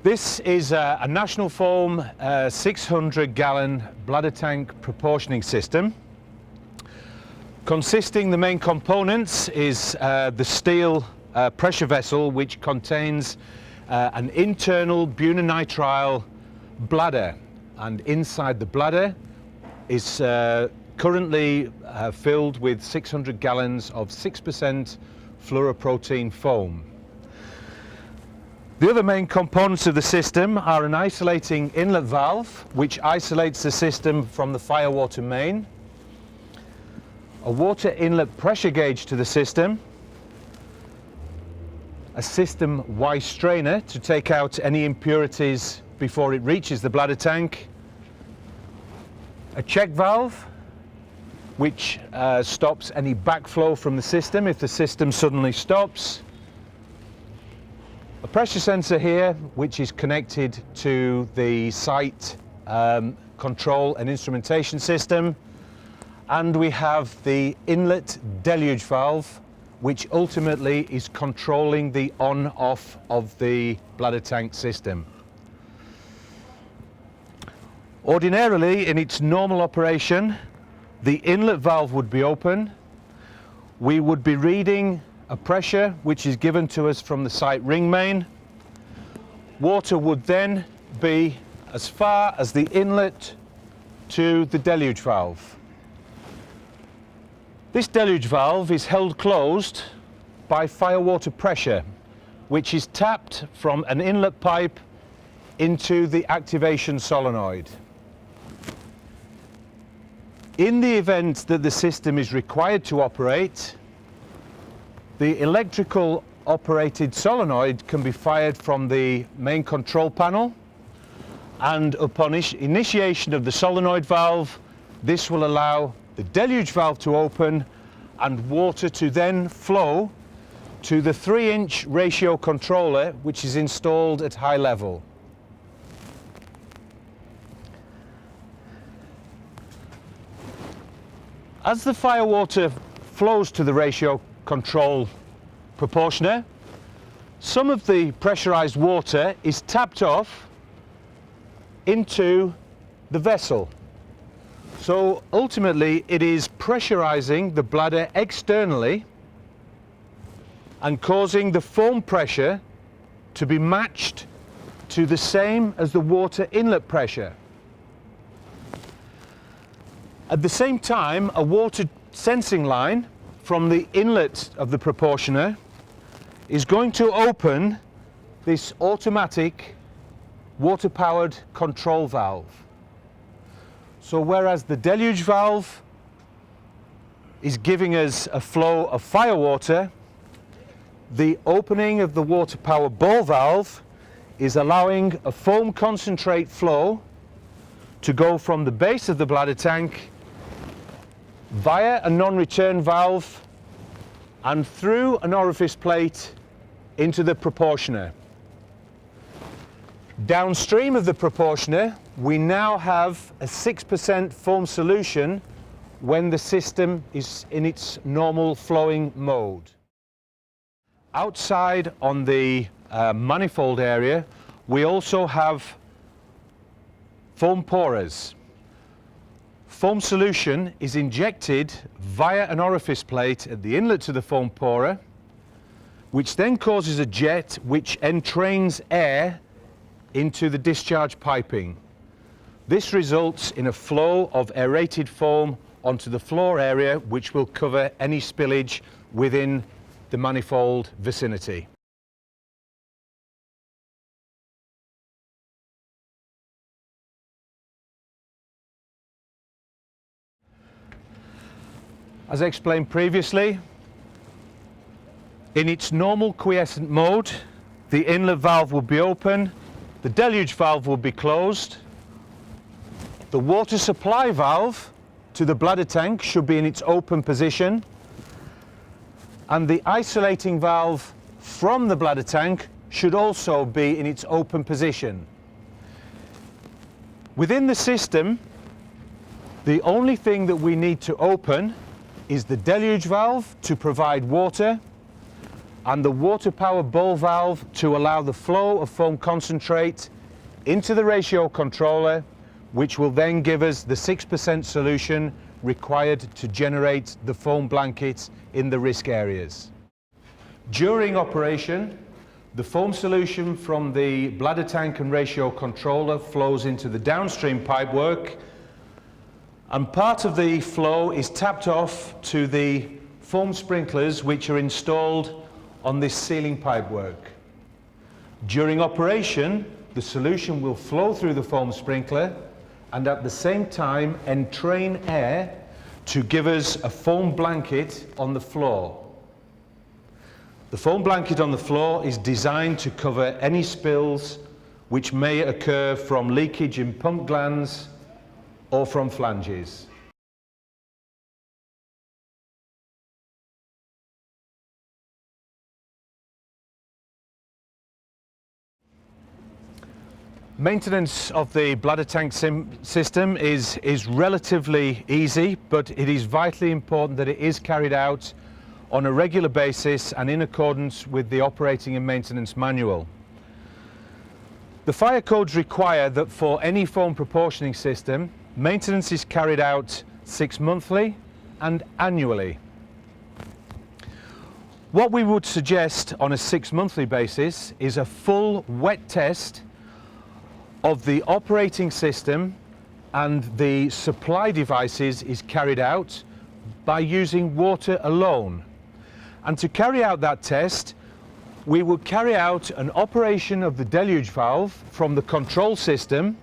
This is a National Foam 600-gallon bladder tank proportioning system. Consisting, the main components is the steel pressure vessel, which contains an internal bunanitrile bladder, and inside the bladder is currently filled with 600 gallons of 6% fluoroprotein foam. The other main components of the system are an isolating inlet valve, which isolates the system from the firewater main, a water inlet pressure gauge to the system, a system Y strainer to take out any impurities before it reaches the bladder tank, a check valve which stops any backflow from the system if the system suddenly stops, a pressure sensor here which is connected to the site control and instrumentation system, and we have the inlet deluge valve which ultimately is controlling the on-off of the bladder tank system. Ordinarily, in its normal operation, the inlet valve would be open. We would be reading a pressure which is given to us from the site ring main. Water would then be as far as the inlet to the deluge valve. This deluge valve is held closed by firewater pressure, which is tapped from an inlet pipe into the activation solenoid. In the event that the system is required to operate, the electrical operated solenoid can be fired from the main control panel, and upon initiation of the solenoid valve, this will allow the deluge valve to open and water to then flow to the 3-inch ratio controller which is installed at high level. As the firewater flows to the ratio control proportioner, some of the pressurized water is tapped off into the vessel. So ultimately it is pressurizing the bladder externally and causing the foam pressure to be matched to the same as the water inlet pressure. At the same time, a water sensing line from the inlet of the proportioner is going to open this automatic water-powered control valve. So whereas the deluge valve is giving us a flow of firewater, the opening of the water-powered ball valve is allowing a foam concentrate flow to go from the base of the bladder tank via a non-return valve and through an orifice plate into the proportioner. Downstream of the proportioner, we now have a 6% foam solution when the system is in its normal flowing mode. Outside on the manifold area, we also have foam pourers. Foam solution is injected via an orifice plate at the inlet to the foam pourer, which then causes a jet which entrains air into the discharge piping. This results in a flow of aerated foam onto the floor area, which will cover any spillage within the manifold vicinity. As I explained previously, in its normal quiescent mode, the inlet valve will be open, the deluge valve will be closed, the water supply valve to the bladder tank should be in its open position, and the isolating valve from the bladder tank should also be in its open position. Within the system, the only thing that we need to open is the deluge valve to provide water, and the water power ball valve to allow the flow of foam concentrate into the ratio controller, which will then give us the 6% solution required to generate the foam blanket in the risk areas. During operation, the foam solution from the bladder tank and ratio controller flows into the downstream pipework, and part of the flow is tapped off to the foam sprinklers which are installed on this ceiling pipework. During operation, the solution will flow through the foam sprinkler and at the same time entrain air to give us a foam blanket on the floor. The foam blanket on the floor is designed to cover any spills which may occur from leakage in pump glands or from flanges. Maintenance of the bladder tank system is relatively easy, but it is vitally important that it is carried out on a regular basis and in accordance with the operating and maintenance manual. The fire codes require that for any foam proportioning system, maintenance is carried out 6 monthly and annually. What we would suggest on a 6 monthly basis is a full wet test of the operating system and the supply devices is carried out by using water alone. And to carry out that test, we will carry out an operation of the deluge valve from the control system,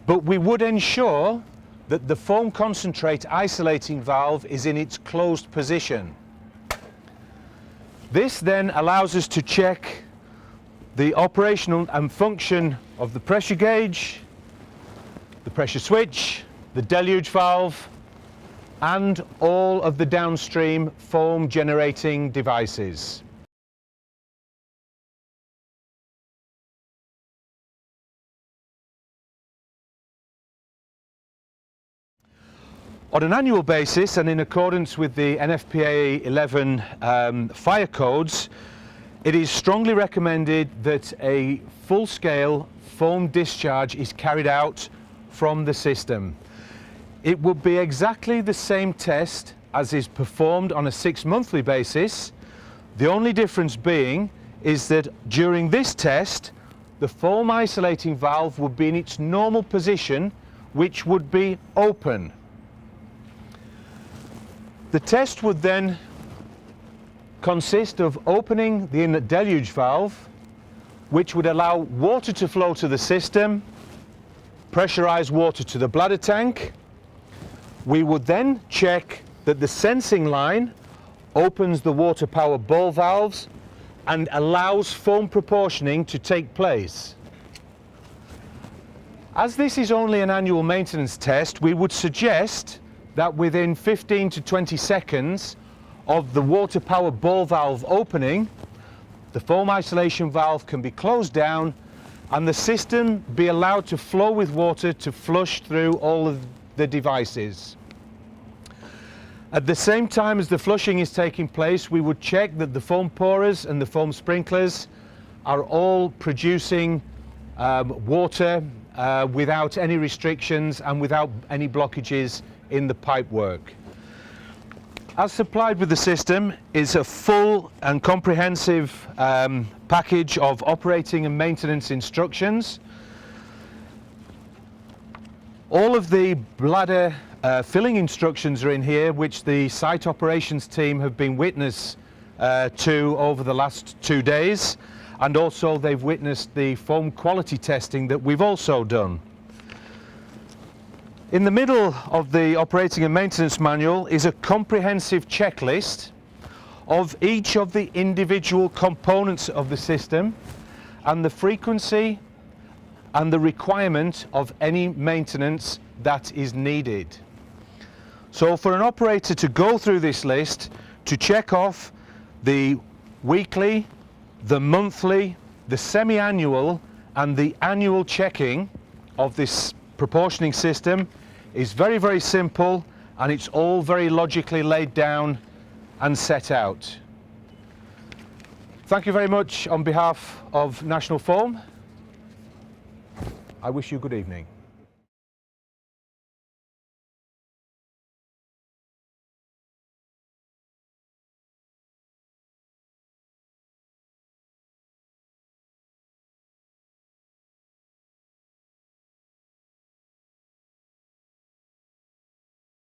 but we would ensure that the foam concentrate isolating valve is in its closed position. This then allows us to check the operational and function of the pressure gauge, the pressure switch, the deluge valve, and all of the downstream foam generating devices. On an annual basis and in accordance with the NFPA 11 fire codes, it is strongly recommended that a full-scale foam discharge is carried out from the system. It will be exactly the same test as is performed on a 6 monthly basis. The only difference being is that during this test, the foam isolating valve would be in its normal position, which would be open. The test would then consist of opening the inlet deluge valve, which would allow water to flow to the system, pressurized water to the bladder tank. We would then check that the sensing line opens the water power ball valves and allows foam proportioning to take place. As this is only an annual maintenance test, we would suggest that within 15 to 20 seconds of the water power ball valve opening, the foam isolation valve can be closed down and the system be allowed to flow with water to flush through all of the devices. At the same time as the flushing is taking place, we would check that the foam pourers and the foam sprinklers are all producing water without any restrictions and without any blockages in the pipework. As supplied with the system is a full and comprehensive package of operating and maintenance instructions. All of the bladder filling instructions are in here, which the site operations team have been witness to over the last 2 days, and also they've witnessed the foam quality testing that we've also done. In the middle of the operating and maintenance manual is a comprehensive checklist of each of the individual components of the system and the frequency and the requirement of any maintenance that is needed. So for an operator to go through this list, to check off the weekly, the monthly, the semi-annual and the annual checking of this proportioning system is very, very simple, and it's all very logically laid down and set out. Thank you very much on behalf of National Foam. I wish you good evening.